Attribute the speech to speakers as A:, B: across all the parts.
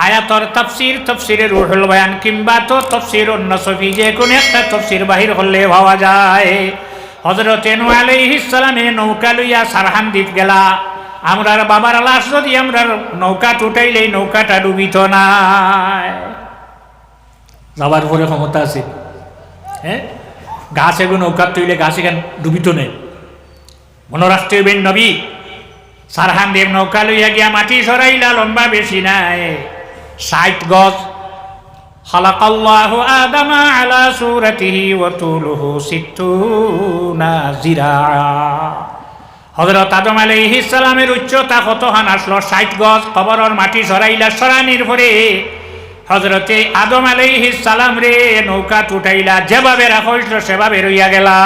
A: আয়াতর তাফসির, তফসিরে রুহুল বয়ান কিংবা তো তফসির নসফি, যে কোনো একটা তফসির বাহির হলে পাওয়া যায়। হযরতে নূহ আলাইহিস সালামে নৌকা লইয়া সারহান দ্বীপ গেলা। আমরার বাবার লাশ যদি আমরার নৌকা টুটাইলেই নৌকাটা ডুবিত নাই। যাবার পরে ক্ষমতা আছে, হ্যাঁ, গাছ এগুলো নৌকা তুইলে গাছ এখান ডুবিত নেই। মনোরাষ্ট্রীয় বেন নবী সারহান দেব নৌকা লইয়া গিয়া মাটি সরাইলা, লম্বা বেশি নাই 60 গজ। খালাকাল্লাহু আদামা আলা সূরাতিহি ওয়া তুলুহু 60 জিরাআ। হযরত আদম আলাইহিস সালামের উচ্চতা কতখান আসলো? 60 গজ। কবরের মাটি সরাইলা, সরানির পরে হযরতে আদম আলাইহিস সালাম রে নৌকা টুটাইলা, যেভাবে রাখা হইছিল সেভাবে রইয়া গেলা।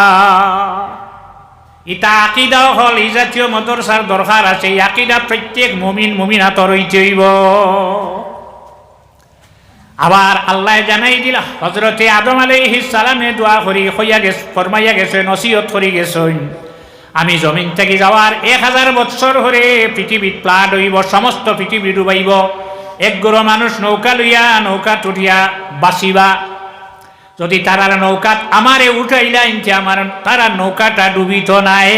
A: ইটা আকিদাও হল, এই জাতীয় মদরসার দরকার আছে। এই আকিদা প্রত্যেক মুমিন মুমিনাত রইতে হইব। আবার আল্লাহ জানাই দিলা, হযরতে আদম আলাইহিস সালামে দোয়া করি হইয়া গেছে, ফরমাইয়া গেছে, নসিহত করি গেছেন, আমি জমিন থেকে যাওয়ার 1000 বৎসর হরে পৃথিবীত প্লাট হইব, সমস্ত পৃথিবী ডুবাইব। একগুলো মানুষ নৌকা লইয়া নৌকা টুটিয়া বাসিবা। যদি তারার নৌকাত আমারে উঠাইলা ইনতে আমার তারা নৌকাটা ডুবিত নাই।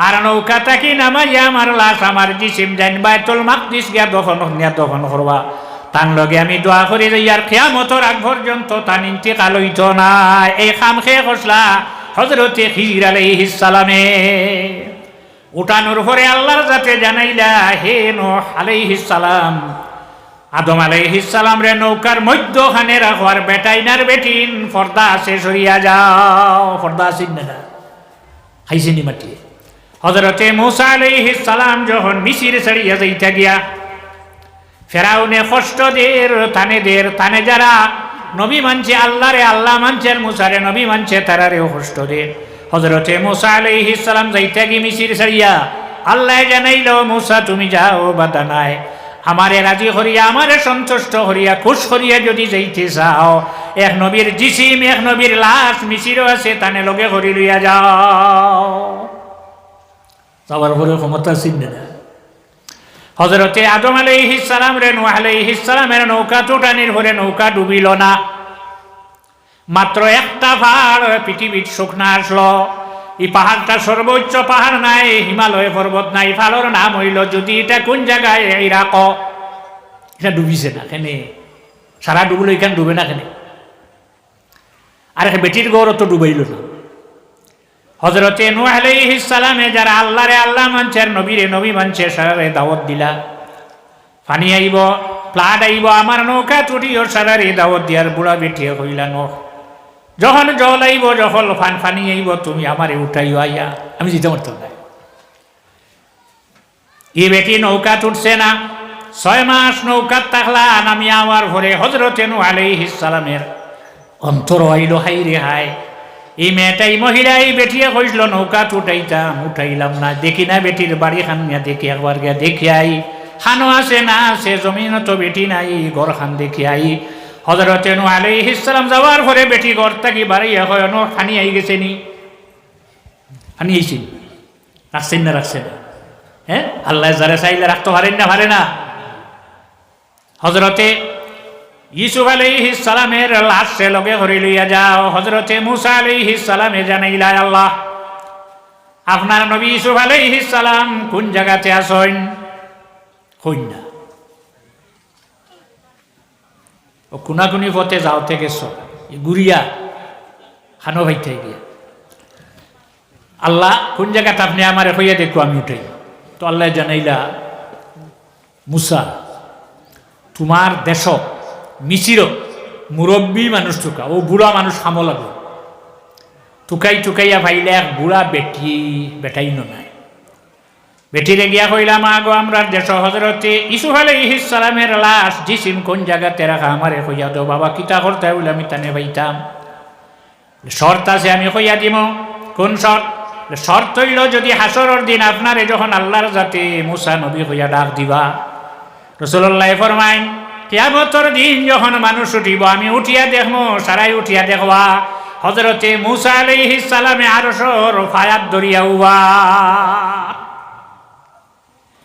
A: আর নৌকাটাকে নামাইয়া আমার লাশ আমার জিসিম জান বাইতুল মাকদিস গিয়া দফন করবা। তার লগে আমি দোয়া করে যাই, আর কিয়ামতের আগ পর্যন্ত তার ইন্তেকাল হইত না। এই খাম খেয়ে খসলা হযরতে খিজির আলাইহিস সালামে। উঠানোর পরে আল্লাহর যাতে জানাইলা, হে নূহ আলাইহিস সালাম, আদম আলাইহিস সালাম রে নৌকার মধ্যখানে রাখবার, বেটাইনার বেটিন পর্দা আছে সরিয়া যাও। পর্দা আছে না হাইসেনি মাটি। হযরতে মূসা আলাইহিস সালাম যখন মিসর ছাড়িয়া যাইতা গিয়া ফেরাউনে কষ্ট তানে যারা নবী মানছে আল্লাহ রে, আল্লাহ মানছেন মুসারে নবী মানছে, তারারেও কষ্ট দে। হযরতে মূসা আলাইহিস সালাম যাইতা গিয়ে মিসর ছাড়িয়া আল্লাহ জানাইল, মূসা তুমি যাও, বাধা নাই। আমারে রাজি করিয়া, আমারে সন্তুষ্ট করিয়া, খুশ করিয়া যদি যাইতে চাও, এক নবীর জিসিম, এক নবীর লাশ মিসিরও আছে, তানে লগে করি লইয়া যাও। যাওয়ার পরে ক্ষমতা ছিন্ন না। হযরতে আদম আলাইহিস সালাম রে নূহ আলাইহিস সালামের নৌকা টুটানির পরে নৌকা ডুবিল না। মাত্র একটা পাহাড় পৃথিবীর শুকনা আসলো। এই পাহাড়টা সর্বোচ্চ পাহাড় নাই, হিমালয় পর্বত নাই। পাহাড়ের নাম হইল, যদি এটা কোন জায়গায়, ইরাক। এটা ডুবিছে না কেনে, সারা ডুবলো, এখানে ডুবে না কেনে। আর বেটির গৌরব তো ডুবাইল না। হযরতে নূহ আলাইহিস সালামে যারা আল্লাহ রে আল্লাহ মানছে, নবীরে নবী মানছে, সারারে দাওয়াত দিলা, পানি আইব, প্লাট আইব, আমার নৌকা টুটিও সারারে দাওয়াত দিয়ার বুড়া বেটিয়ে কইলা, নূহ যখন জল আইব, যখন ফানি আইব, তুমি আমারে উঠাইও আইয়া, আমি যেতে পারতাম না। এই বেটি নৌকা টুটছে না, 6 মাস নৌকাত থাকলা, নামি আমার ভরে হযরতে নূহ আলাইহিস সালামের অন্তর হইল, হাই রে হাই, এই মেয়েটাই মহিলা, এই বেটিয়ে কইছিল নৌকা টুটাইতাম, উঠাইলাম না। দেখি না বেটির বাড়ি খান দেখি, একবার গিয়া দেখি আই, খানো আছে না আছে, জমিন তো বেটি নাই, ঘর খান দেখি আই। হযরতে নূহ আলাইহিস সালাম যাওয়ার পরে বেটি ঘর থাকি বাড়াইয়া কয়, নূহ পানি আই গেছে নি? পানি আইছি, রাখছেন না রাখছেন না? হ্যাঁ, আল্লাহ যারা চাইলে রাখতে পারেন না, পারে না। হযরতে ইউসুফ আলাইহিস সালামের লাশ সে লগে ধরে লইয়া যাও। হযরতে মূসা আলাইহিস সালামে জানাইলা, আল্লাহ আপনার নবী ইউসুফ আলাইহিস সালাম কোন জায়গাতে আছেন? কইন না, ও কুনাকুনি পথে যাওতে গেছ, গুড়িয়া খানো ভাইতে গিয়া, আল্লাহ কোন জায়গাতে আপনি আমারে কইয়া দেখো, আমি উঠাই। তো আল্লাহ জানাইলা, মূসা তোমার দেশ মিসির মুরব্বী মানুষ টুকা, ও বুড়া মানুষ খামো লাগো, টুকাইয়া ভাইলে এক বুড়া বেটাই নাই। বেটিরে গিয়া কইলাম, আগো আমরা দেশ হযরতে ইউসুফ আলাইহিস সালামের লাশ জিসিম কোন জায়গাতে রাখা, আমারে কইয়া দাও। বাবা কিতা করতে বলে আমি তানে ভাইতাম, শর্ত আছে, আমি কইয়া দিব। কোন শর্ত? শর্ত হইল, যদি হাসরের দিন আপনারে যখন আল্লাহর জাতে মূসা নবী কইয়া ডাক দিবা, রাসূলুল্লাহ ফরমাইন, কিয়ামতের দিন যখন মানুষ উঠিব, আমি উঠিয়া দেখবো, সারাই উঠিয়া দেখবা হযরতে মূসা আলাইহিস সালামে আরশের ফায়াত ধরিয়া উবা।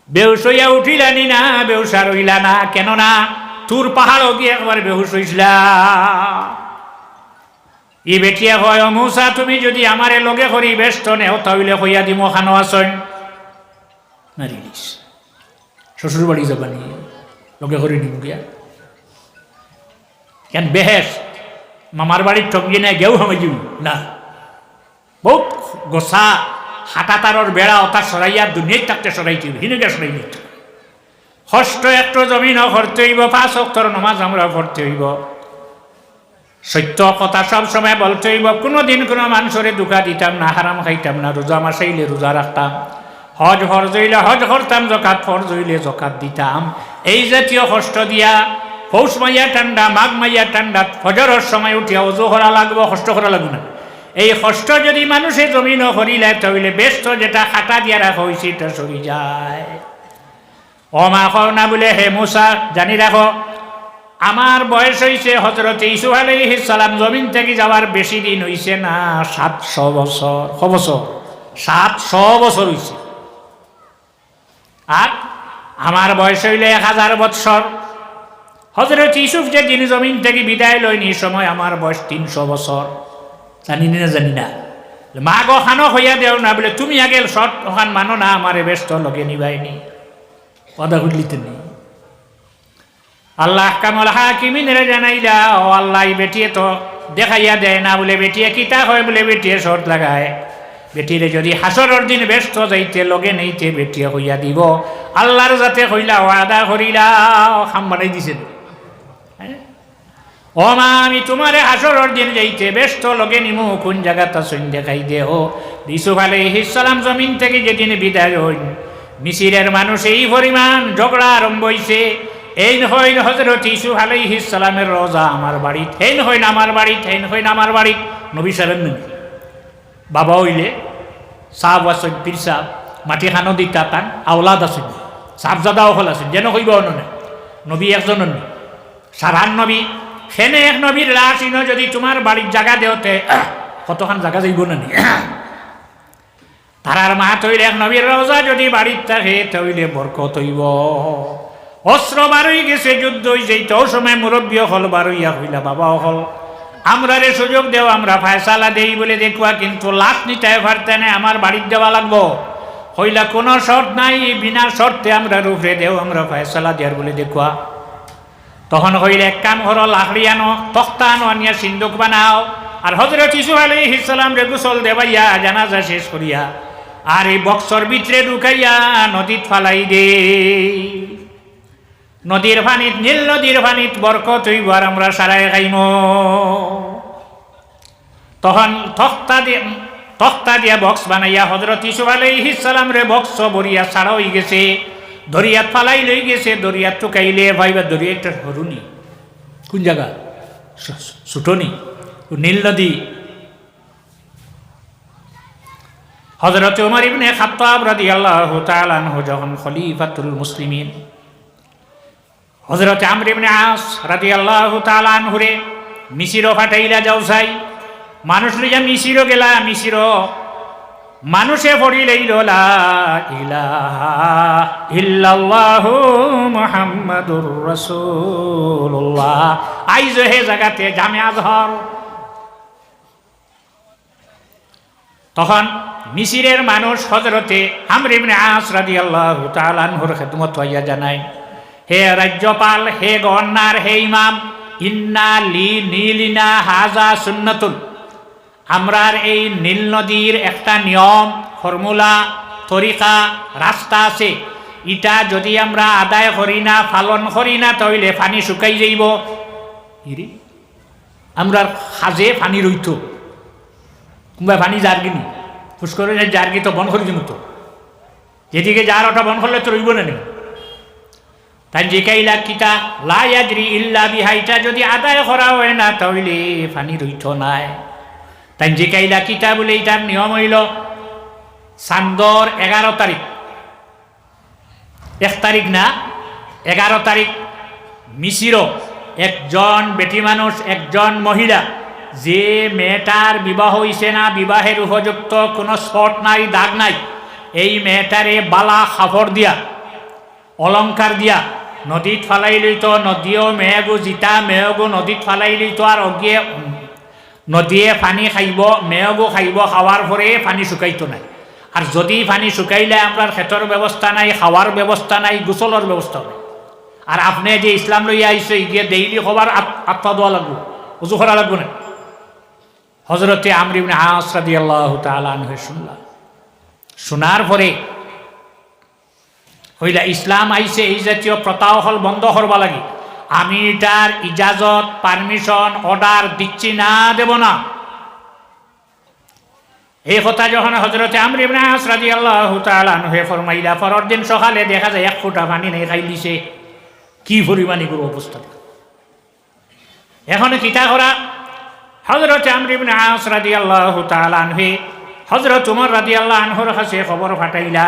A: বেহুশ হইয়া উঠিলানি না, বেহুশা রইলা না, কেননা তুর পাহাড়ও গিয়ে একবার বেহুশ হইসলা। ই বেটিয়া হয়, ও মূসা তুমি যদি আমারে লগে করি ব্যস্ত নেও তাহলে হইয়া দিম খানো আসন নারিলিস শ্বশুর বাড়ি যাবানি লগে করি নিম গিয়া কেন বেহেস মামার বাড়ির ঠকিয়ে নেয় গেও হামে যাব না। বহুত গোসা হাঁটা তারর বেড়া ওটা সরাইয়া দুনিয়ায় থাকতে সরাইতে হিনেকে সরাই নিত। কষ্ট একটু জমিন করতে হইব, 5 ওয়াক্তের নামাজ আমরা পড়তে হইব, সত্য কথা সব সময় বলতে হইব। কোনোদিন কোনো মানুষরে দুঃখা দিতাম না, হারাম খাইতাম না, রোজা মাসাইলে রোজা রাখতাম, হজ ফরজ হইলে হজ করতাম, জকাত ফরজ হইলে জকাত দিতাম। এই জাতীয় কষ্ট দিয়া পৌষ মাইয়া ঠান্ডা, মাঘ মাইয়া ঠান্ডা, ফজরের সময় উঠিয়া অজু করা লাগবো, কষ্ট করা লাগবে না। এই কষ্ট যদি মানুষে জমিন করিলে তাহলে ব্যস্ত যেটা খাটা দিয়া রাখা হয়েছে এটা সরি যায়। ও মা কও না বলে, হে মূসা জানি রাখো আমার বয়স হয়েছে হযরত ইউসুফ আলাইহিস সালাম জমিন থেকে যাওয়ার বেশি দিন হইছে না, 700 বছর। ক বছর? 700 বছর হইছে। আর আমার বয়স হইলে 1000 বছর। হযরত ইউসুফ যে দিন জমিন থেকে বিদায় লইনি সময় আমার বয়স 300 বছর। জানি না জানি না, মা গো খানো হইয়া দেও না বলে, তুমি আগে শর্ট ওখান মানো না, আমারে ব্যস্ত লগে নিবাইনি কথা খুঁজলিতে নেই। আল্লাহ কামল হাকিমিনের জানাইলা, ও আল্লাহ বেটিয়ে তো দেখাইয়া দেয় না বলে, বেটিয়ে কিতা হয় বলে বেটিয়ে শর্ট লাগায়। বেটিরে যদি হাসরের দিন ব্যস্ত যাইতে লগে নেইতে বেটিয়ে হইয়া দিব। আল্লাহর যাতে হইলা ওয়াদা করিলা খাম বানাই দিছে। ও মা আমি তোমারে হাসরের দিন যাইতে ব্যস্ত লগে নিমু, কোন জায়গাটা শুন দেখাই দে। ও ইউসুফ আলাইহিস সালাম জমিন থেকে যেদিন বিদায় হইন, মিসরের মানুষ এই পরিমাণ ঝগড়া আরম্ভ হইছে। এই হইন হযরত ইউসুফ আলাইহিস সালামের রোজা আমার বাড়িত, হেন হইন আমার বাড়িত, হেন হইন আমার বাড়িত। নবী সাহেব বাবা হইলে সাহাব আসেন, পীর সাহেব মাটি খানো দিতা তান আওলাদ আসেন, সাহজাদাও হল আছেন, যেন হইব অননে নবী একজন সাধারণ নবী। সেনে এক নবীর লাশ ইনো যদি তোমার বাড়ির জায়গা দেওতে কতখান জায়গা যাইব না নি। তারার মা তৈরি এক নবীর রোজা যদি বাড়ির থাকে তৈলে বরকত হইব। অস্ত্র বারই গেছে, যুদ্ধ হয়ে যেত সময় মুরব্বী হল বারইয়া হইলা বাবা হল, আমরা রে সুযোগ দেও, আমরা ফায়সালা দেই বলে দেখুয়া, কিন্তু লাশ নিতে পারতে না, আমার বাড়ির দেওয়া লাগবো। হইলা কোনো শর্ত নাই, বিনা শর্তে আমরা রূপরে দেও, আমরা ফায়সালা দেওয়ার বলে দেখুয়া। তখন হইলে এক কাম করো, লাকড়ি আনো, তক্তা আনো, আনিয়া সিন্দুক বানাও, আর হযরত ইউসুফ আলাইহিস সালাম রে গোসল দেবাইয়া জানাজা শেষ করিয়া আর এই বক্সর ভিতরে ঢুকাইয়া নদীত ফালাই দে। নদীর পানিত, নীল নদীর পানিত বরকত হইব, আর আমরা সারাই খাইম। তখন তক্তা দিয়া বক্স বানাইয়া হযরত ইউসুফ আলাইহিস সালাম রে বক্স বরিয়া ছাড়া হয়ে গেছে, দরিয়াত ফালাই লই গেছে। দরিয়াত টুকাইলে ভাইবা দরিয়াটা হরুনি কোন জায়গা ছুটনি নীল নদী। হযরত ওমর ইবনে খাত্তাব রাদিয়াল্লাহু তাআলা আনহু যখন খলিফাতুল মুসলিমিন, হযরত আমর ইবনে আস রাদিয়াল্লাহু তাআলা আনহু রে মিসিরও ফাটাইলা যাও চাই, মানুষ লইয়া মিসিরও গেলা। মিসিরও মানুষে পড়িলেইল লা ইলাহা ইল্লাল্লাহু মুহাম্মাদুর রাসূলুল্লাহ। আইজ হে জায়গাতে জামে আজহর। তখন মিসিরের মানুষ হযরতে আমর ইবনে আস রাদিয়াল্লাহু তাআলা আনহুর খেদমত হইয়া জানায়, হে রাজ্যপাল, হে গভর্নর, হে ইমাম, ইন্না লি নীলিনা হাজা সুন্নাতুন। আমরার এই নীল নদীর একটা নিয়ম, ফর্মুলা, তরিকা, রাস্তা আছে। ইটা যদি আমরা আদায় করি না, পালন করি না, তাহলে পানি শুকাই যাইব। আমরা সাজে পানি রইত, কোনবা পানি জার্গিনি পুষ্কর জার্গি তো বন করি দিন, তো যেদিকে যার ওটা বন করলে তো রইব না। তাই জিকাইলা কিতা লা ইয়াজরি ইল্লা বিহা, এটা যদি আদায় করা হয় না তাহলে পানি রইত নাই। তাই জিকাইলা কিতা বলে, এটার নিয়ম হইল চান্দর 11 তারিখ, 1 তারিখ না 11 তারিখ মিসিরও একজন বেটি মানুষ, একজন মহিলা, যে মেয়েটার বিবাহ হইছে না, বিবাহের উপযুক্ত কোনো স্পট নাই, দাগ নাই, এই মেয়েটারে বালা খাফড় দিয়া অলংকার দিয়া নদীত ফালাই লইত, নদীও মেঘো জিতা মেঘো নদীত ফালাই লইত, আর অগিয়ে নদীয়ে পানি খাইব, মেঘো খাইব, খাওয়ার পরে পানি শুকাইতো নাই। আর যদি পানি শুকাইলে আমরা খেতর ব্যবস্থা নাই, খাওয়ার ব্যবস্থা নাই, গোসলের ব্যবস্থা নাই। আর আপনি যে ইসলাম লইয়া আইসে গিয়ে ডেইলি খবর আত্মা দেওয়া লাগবো, উজু করা লাগবো না। হজরতে আমর ইবনে আস রাদিয়াল্লাহু তাআলা আনহু শুনলাম, শোনার পরে হইলা ইসলাম আইসে এই জাতীয় প্রথাহল বন্ধ করবা লাগে। আমি এটার ইজাজত, পারমিশন, অর্ডার দিচ্ছি না, দেব না। এই কথা যখন হজরতে আমর ইবনে আস রাদিয়াল্লাহু তাআলা আনহু ফরমাইলা, পরের দিন সকালে দেখা যায় 1 ফোঁটা পানি নেই, খাই দিছে। কি পরিমাণে গুরু অবস্থা! এখন কিতা করা? হজরতে আমর ইবনে আস রাদিয়াল্লাহু তাআলা আনহু হজরত উমর রাদিয়াল্লাহু আনহুর কাছে খবর পাঠাইলা।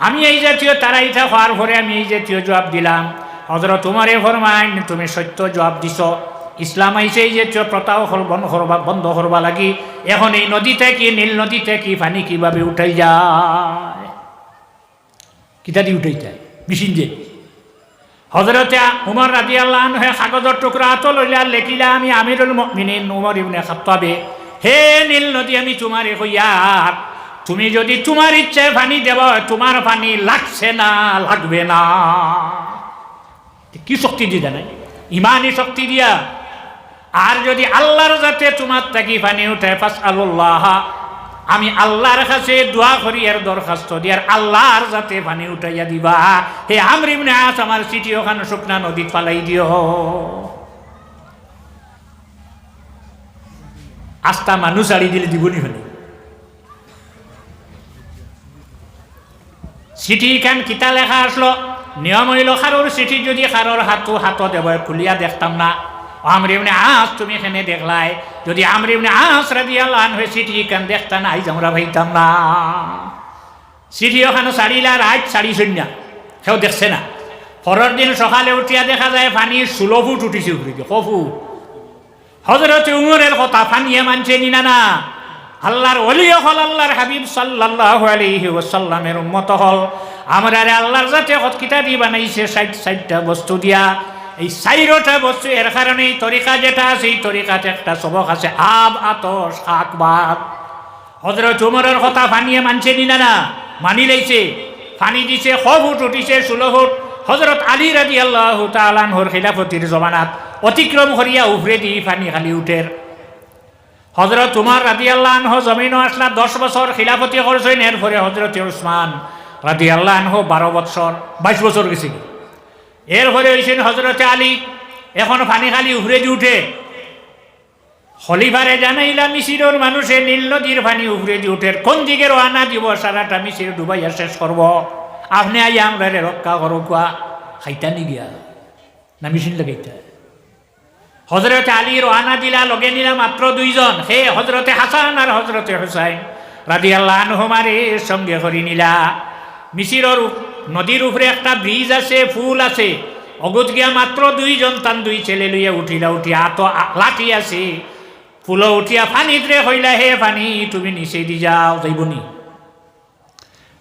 A: আমি এই জাতীয় তারা ইটা হওয়ার পরে আমি এই জাতীয় জবাব দিলাম। হজরত উমরে ফরমাইন, তুমি সত্য জবাব দিছ। ইসলাম আইসে এই জাতীয় প্রথা বন্ধ করবা লাগি। এখন এই নদী থেকে, নীল নদী থেকে পানি কিভাবে উঠাই যায়? কিতা দিয়ে উঠাই যায়? মেশিন যে। হজরতে উমর রাদিয়াল্লাহু আনহু কাগজের টুকরা হাতে লইলা, লেখিলা, আমি আমিরুল মুমিনিন উমর ইবনে খাত্তাবে, হে নীল নদী, আমি তোমারে কইয়ার, তুমি যদি তোমার ইচ্ছায় পানি দেব, তোমার পানি লাগছে না, লাগবে না। কি শক্তি দিয়ে নাই? ইমানি শক্তি দিয়া। আর যদি আল্লাহর যাতে তোমার থাকি পানি উঠে, ফাসআলুল্লাহ, আমি আল্লাহর কাছে দোয়া করি, এর দরখাস্ত দিয়ার আল্লাহর যাতে পানি উঠাইয়া দিবা। হে আমর ইবনে আস, আমার চিঠি ওখানে শুকনা নদী ফালাই দিও। আস্তা মানুষ আড়ি দিলে দিবনি হলে। চিঠি খান কিতা লেখা আসলো? নিয়ম হইল, কারোর চিঠি যদি কারোর হাত দেব, খুলিয়া দেখতাম না। আমর ইবনে আস, তুমি এখানে দেখলাই, যদি আমর ইবনে আস রাদিয়াল্লাহু আনহু চিঠি খান দেখতা না, আইজ আমরা ভাইতাম না। চিঠি ওখানে ছাড়িলা, রাত ছাড়িছেন না, কেউ দেখছে না। পরের দিন সকালে উঠিয়া দেখা যায় পানি 16 ফুট উঠিছে উপরে, কফু। হযরত উমরের কথা পানিয়ে মানছে নিনা না। আল্লাহর ওলি হল, আল্লাহর হাবিব সাল্লাল্লাহু আলাইহি ওয়াসাল্লামের উম্মত হল। আমরা আল্লাহর জাতে কিতা দি বানাইছে 60টা বস্তু দিয়া। এই 4টা বস্তু এর কারণে এই তরিকা যেটা আছে, এই তরিকাতে একটা সবক আছে, আব, আতশ, খাক, বাদ। হযরত উমরের কথা পানিয়ে মানছে নিনা না, মানি লইছে। পানি দিছে 6 ফুট উঠিছে, 16 ফুট। হযরত আলী রাদিয়াল্লাহু তাআলা আনহুর খিলাফতির জমানাত অতিক্রম করিয়া উপরে দিয়ে পানি খালি উঠের। হযরত উমর রাদিয়াল্লাহু আনহু জমিনও আসলা 10 বছর খিলাফতি করছেন। এরপরে হযরত উসমান রাদিয়াল্লাহু আনহু 12 বছর, 22 বছর গেছে। এরপরে হইছেন হযরত আলী। এখন পানি খালি উপরে দিয়ে উঠে। খলিফারে জানাইলা, মিশরের মানুষে নীল নদীর পানি উপরে দিয়ে উঠে, কোন দিকে রওনা দিব? সারাটা মিশর ডুবাইয়া শেষ করব। আপনি আই আমরা রক্ষা করো, কুয়া খাইতা নি গিয়া না মেশিন লাগাইতা? হযরত আলী রওনা দিলা, লগে নিলা মাত্র 2 জন, হে হযরতে হাসান আর হযরতে হুসাইন রাদিয়াল্লাহু আনহুমারে সঙ্গে করে নিলা। মিশরের নদীর উপরে একটা ব্রিজ আছে, ফুল আছে। অগত গিয়া মাত্র 2 জন, তান 2 ছেলে লইয়া উঠিলা। উঠিয়া তো লাঠি আছে, ফুল উঠিয়া পানিতে হইলা, হে পানি তুমি নিচে দি যাও, যাইবনি।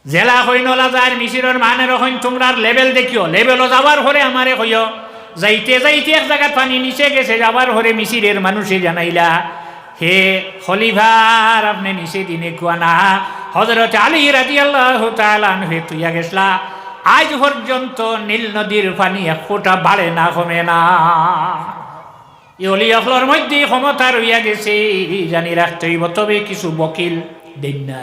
A: জেলা হইনলা যায় মিশরের মানের হইন, তোমরা লেভেল দেখিও। লেভেলও যাবার পরে আমারে কইও। যাইতে যাইতে এক জায়গায় পানি নিচে গেছে, যাবার পরে মিশরের মানুষে জানাইলা, হে খলিফার আপনি নিচে দিনে কুয়া না। হযরত আলী রাদিয়াল্লাহু তাআলা আনহু তুইয়া গেছলা। আজ পর্যন্ত নীল নদীর পানি 1 ফোঁটা বাড়ে না, কমে না। এই অলি অখলর মধ্যে ক্ষমতা রইয়া গেছে, জানি রাখতে হইব, তবে কিছু বকিল দেন না।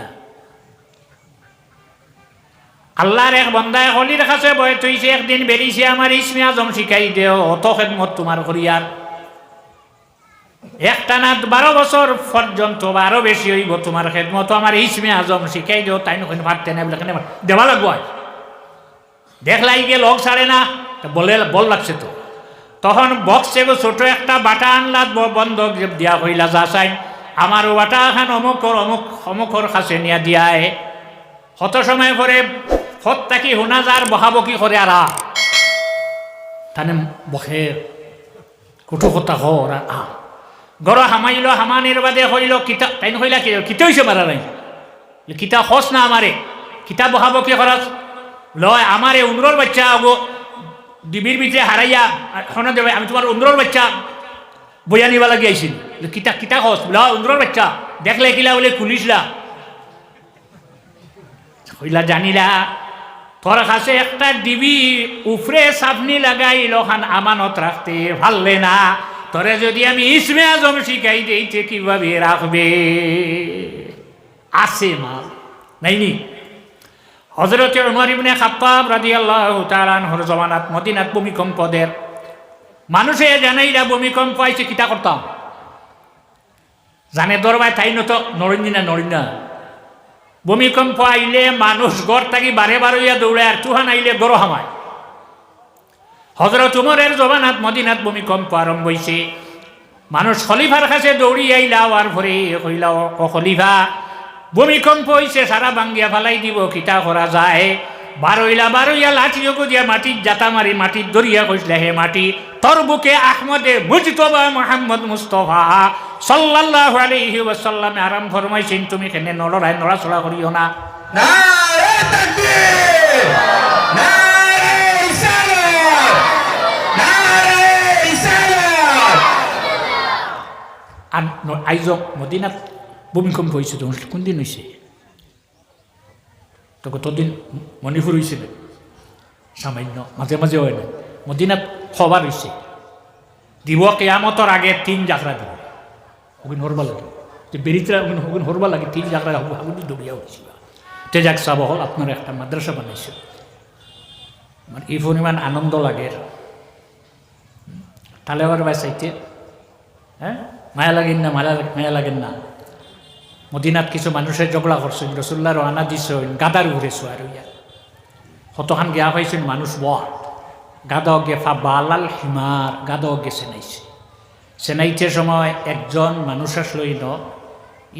A: আল্লাহর এক বান্দায় হলির কাছে বয়ে তুইছে, একদিন বেরিয়েছে, আমার ইসমে আজম শিখাই দেও, অত খেদমত তোমার করিয়ার। একটানা 12 বছর পর্যন্ত বা আরো বেশি হইব তোমার খেদমত, আমার ইসমে আজম শিখাই দেও। তাই নয় পারতে না, দেওয়া লাগবো। দেখলাই গিয়ে লোক ছাড়ে না, বল লাগছে তো। তখন বক্সে ছোট একটা বাটা আনলা, বন্ধ দিয়া হইলা, যা চাই আমার বাটা খান অমুকর কাছে নিয়ে দিয়ায়। কত সময় পরে ফত থাকি শুনা যার বহাবকি করে, আর তানে বসে কুটু কথা হর গড় হামাইল। হামানির বাদে হইল কিতা, তাই হইলা কিতা হইছে মারা নাই, কিতা খস না আমারে, কিতা বহাবকি খরচ। লয় আমারে উমরোর বাচ্চা গো ডিবির ভিতরে হারাইয়া শোনা দেবে আমি তোমার উমরোর বাচ্চা বইয়া নিবা লাগি আইছিল কিতা কিতা হস ল উমরোর বাচ্চা দেখলে কিলা বলে খুলিসলা হইলা জানিলা তোর কাছে একটা ডিবি উফরে সাপনি লাগাই লখান আমানত রাখতে ভাললে না তোরে যদি আমি ইসমে আজম শিখাই দিইতে কিভাবে রাখবে আছে মাল নাইনি হযরত উমর ইবনে খাত্তাব রাদিয়াল্লাহু তাআলা আনহুর জামানাত মদিনাত ভূমিকম্পদের মানুষে জানাইলা ভূমিকম্প আইছে কিতা করতাম জানে দরবায় তাই নত নরিন্দা ভূমিকম্প আইলে মানুষ ঘর থাকি বারে বারে দৌড়ায় আর তুহান আইলে গরো হামায় হযরত উমরের জমানাত মদিনাত ভূমিকম্প আরম্ভ হইছে মানুষ খলিফার কাছে দৌড়ি আইলা আর ভরে কইলা ও খলিফা ভূমিকম্প হইছে সারা ভাঙ্গিয়া ফালাই দিব কিতা করা যায় বারইলা লাঠিও দিয়া মাটির জাতা মারি মাটির দরিয়া কইসলে হে মাটি তোর বুকে আহমদে মুজতবা মুহাম্মদ মুস্তাফা সাল্লাল্লাহু আলাইহি ওয়াসাল্লাম আরাম ফরমাইছেন তুমি কেনে নড়াচড়া করিও না
B: নারে তাকবীর নারে রিসালাত নারে রিসালাত
A: আর আইজ মদিনাত ভূমিকম্প হয়েছে তো কোন দিন হয়েছে তো কতদিন মণিপুর হয়েছিল সামান্য মাঝে মাঝে হয় না মদিনাত খবর হয়েছে দিব কেয়ামতর আগে 3 যাত্রা দিব ওগুন হরবা লাগে বেরিতরা ওগুন হরবা লাগে 3 যাত্রা হাগুনি দৌড়িয়া হয়েছিল তে যাক সাব হল আপনার একটা মাদ্রাসা বানাইছে মানে এই পরিমাণ আনন্দ লাগে তাহলে আবার চাইতে হ্যাঁ মায়া লাগেন না মায়া লাগেন না মদিনাত কিছু মানুষের ঝগড়া করছেন রসুল্লাহ রানা দিছেন গাদার উড়ে সোয়ার হইয়া কতখান গেয়া পাইছেন মানুষ গাদা গে ফা বালাল হিমার গাদা গে সেনাইতে সময় একজন মানুষ আসলই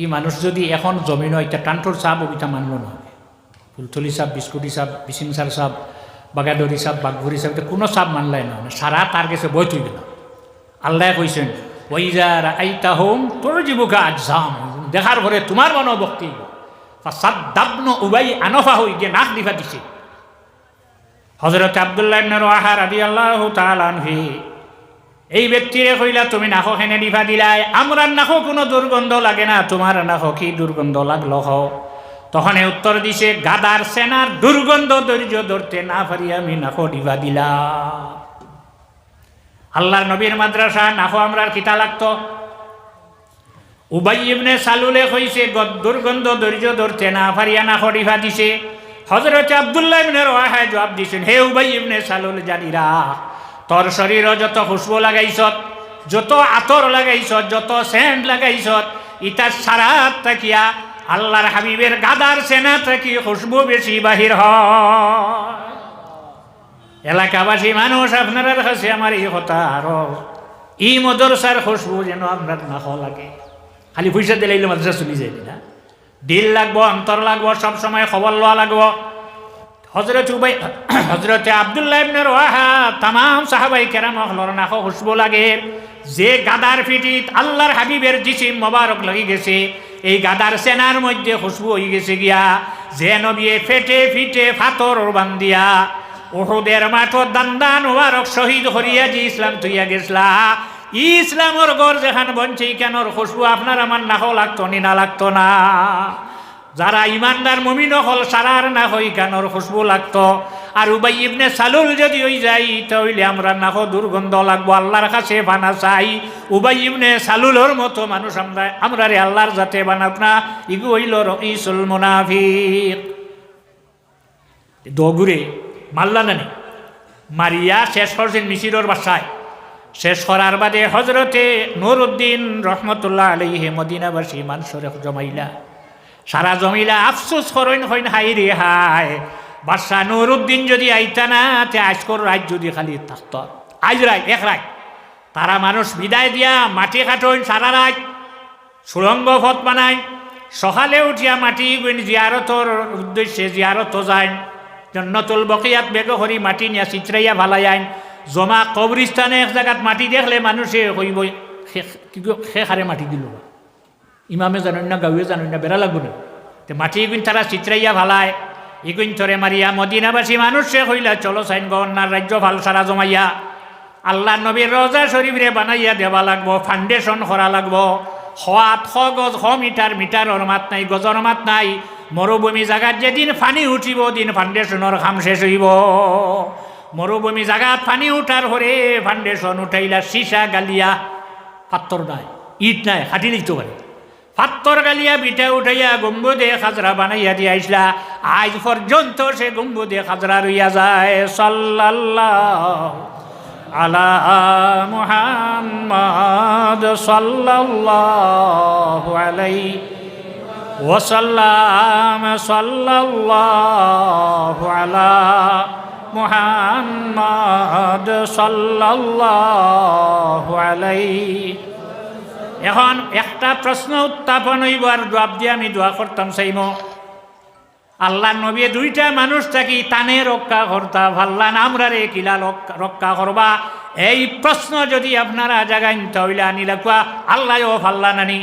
A: ই মানুষ যদি এখন জমিন হয় এটা টান্টোর চাপ ওইটা মানল না ফুলতলি চাপ বিস্কুটি চাপ বিচিংসার চাপ বাগাদরি চাপ বাঘভরি চাপ এটা কোনো চাপ মানলাই না সারা তার গেছে বই তুই না আল্লাহ কইছেন ওইজার আইতা হোম তোর জীবকা আজাম দেখার পরে তোমার মনোভক্তি সাদ্দাবন উবাই আনফা হই গিয়ে নাক দিফা দিছে হযরত আব্দুল্লাহ ইবনে রাওয়াহা রাদিয়াল্লাহু তাআলা আনহু এই ব্যক্তিরে কইলা তুমি নাখো হেনে দিফা দিলাই আমরা নাখো কোনো দুর্গন্ধ লাগে না তোমার নাখো কি দুর্গন্ধ লাগলো হও তখন উত্তর দিছে গাদার সেনার দুর্গন্ধ ধৈর্য ধরতে না পারি আমি নাখো দিফা দিলাম আল্লাহর নবীর মাদ্রাসা নাখো আমরার কিতা লাগতো উবাই ইবনে সালুলে কইছে দুর্গন্ধ ধৈর্য ধরতে না পারিয়া নাখো দিফা দিছে হযরত আব্দুল্লাহ ইবনে রাওয়াহা জবাব দিছেন হে উবাই ইবনে সালুল জানিরা তোর শরীর যত খুশবু লাগাইছত যত আতর লাগাইছত যত সেন্ট লাগাইছত ইতার সারাত তাকিয়া আল্লাহর হাবিবের গাদার সেনা থাকি খুশবু বেশি বাহির হয় এলাকাবাসী মানুষ আপনার কাছে আমার এই কথা আরো ই মদরসার খুশবু যেন আপনার না লাগে খালি পয়সা দিলে মাদ্রাসা চলি যায় না দিল লাগবো অন্তর লাগবো সব সময় খবর লওয়া লাগবো হযরত আব্দুল্লাহ ইবনে রাওয়াহা तमाम সাহাবায়ে কেরাম হলর না খুশবু লাগে যে গাদার পিঠিত আল্লাহর হাবিবের জিসিম মোবারক লাগি গেছে এই গাদার সেনার মধ্যে খুশবু হয়ে গেছে গিয়া যে নবী ফেটে ফিটে ফাতর বান্দিয়া উহুদের মাঠো দান্দান মোবারক শহীদ হরিয়া যে ইসলাম তুইয়া গেছলা ইসলামর গর যেখান বঞ্চে কেনর খুশবু আপনার আমার নাও লাগতো নি না লাগতো না যারা ইমানদার মুমিন হল সারার না হই কেনর খুশবু লাগতো আর উবাই ইবনে সালুল যদি হই যাই তাহলে আমরা নাও দুর্গন্ধ লাগবো আল্লাহর কাছে বানা চাই উবাই ইবনে সালুলর মতো মানুষ আমরা রে আল্লাহর যাতে বানাক না ইগু হইল রঈসুল মুনাফিক দগুরে মাল্লা নানি মারিয়া শেষ করছেন মিশিরর বাসায় শেষ করার বাদে হজরতে নুরউদ্দিন রহমতুল্লাহ আলাইহি মদিনাবাসী মানুষরে জমাইলা সারা জমিলা আফসোস করেন হইন হাই রে হায় বাদশাহ নুরউদ্দিন যদি আইতা না তে আজকর রাত যদি খালি থাকত আজ রাত এক রাত তারা মানুষ বিদায় দিয়া মাটি কাটইন সারা রাত সুরঙ্গ পথ বানায় সকালে উঠিয়া মাটি গুণ জিয়ারতর উদ্দেশ্যে জিয়ারত যায় জন্নতুল বকিয়াত বেগ হরি মাটি নিয়া চিত্রাইয়া ভালাই আইন জমা কবরিস্তানে এক জায়গাত মাটি দেখলে মানুষে কইব সে হারে মাটি দিল ইমামে জানেন না গাঁৱে জানেন না বেড়া লাগবে না তো মাটি গুণ তারা চিত্রাইয়া ভালায় ইগুন্তরে মারিয়া মদিনাবাসী মানুষে হইলা চলো সাইন গভর্নর রাজ্য ভাল সারা জমাইয়া আল্লাহ নবীর রওজা শরীফরে বানাইয়া দেওয়া লাগবো, ফাউন্ডেশন করা লাগবো। হাত হ গজ হ মিটার মিটারর মাত নাই, গজর মাত নাই। মরুভূমি জাগাত যেদিন পানি উঠিব দিন ফাউন্ডেশনের কাম শেষ হইব। মরুভূমি জাগাত পানি উঠার হরে ফাউন্ডেশন উঠাইলা সীসা গালিয়া, পাত্তর নাই, ইট নাই, হাঁটি নিতে পারে, পাত্তর গালিয়া বিটা উঠাইয়া গম্বুদে খাজরা বানাইয়া দিয়া আইসলা। আজ পর্যন্ত সে গম্বুদে খাজরা রইয়া যায়। সাল্লাল্লাহু আলা মুহাম্মাদ সাল্লাল্লাহু আলাইহি ওয়াসাল্লাম। সাল্লাল্লাহু আলা মুহাম্মাদ সাল্লাল্লাহু আলাইহি। এখন একটা প্রশ্ন উত্থাপন হইব আর জবাব দিয়ে আমি দোয়া করতাম চাইব। আল্লাহ নবী দুইটা মানুষ থাকি টানে রক্ষা করতা, ভাল্লান আমরা রে কিলা রক্ষা করবা? এই প্রশ্ন যদি আপনারা জাগাইন তাহলে আনিলা কুয়া আল্লাহও ভাল্লা নানি।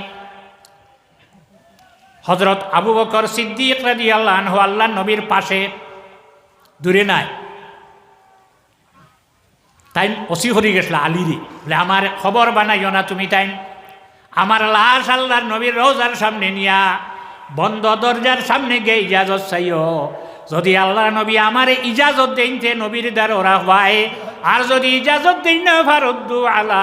A: হযরত আবু বকর সিদ্দিক রাদিয়াল্লাহু আনহু আল্লাহ নবীর পাশে, দূরে নাই, তাই অসি হরি গেছিল আলিরে, বলে আমার খবর বানাইও না তুমি, তাই আমার লাশ আল্লাহর নবীর রওজার সামনে নিয়া বন্ধ দরজার সামনে গিয়ে ইজাজত চাইও। যদি আল্লাহ নবী আমার ইজাজত দেনতে নবীর দ্বার ওরা হয়, আর যদি ইজাজত দেন না ফারুদ্দু আলা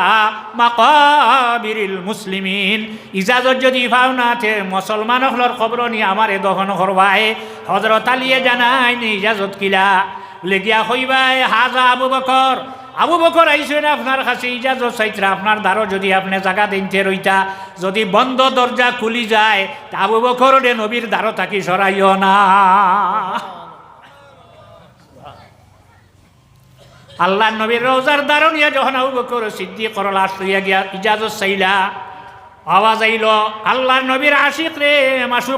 A: মাকাবিরিল মুসলিমিন, ইজাজত যদি পাও না তে মুসলমান হলর খবর নিয়ে আমারে দহন করবাই। হযরত আলীয়ে জানাই নি ইজাজত কিলা, লেগিয়া হইবাই হাজা আবু বকর। আবু বকর আইসেন আপনার কাছে ইজাজত চাইতরা, আপনার দ্বারও যদি আপনি জায়গা দিনতে রইতা, যদি বন্ধ দরজা খুলি যায় তা আবু বকর রে নবীর দ্বারও থাকি সরাইও না। আল্লাহ নবীর রওজার দ্বারও নিয়ে যখন আবু বকর সিদ্দিক লাশ লইয়া গিয়া ইজাজত চাইলা, আওয়াজ আইল আল্লাহর নবীর আশিক রে মাসুক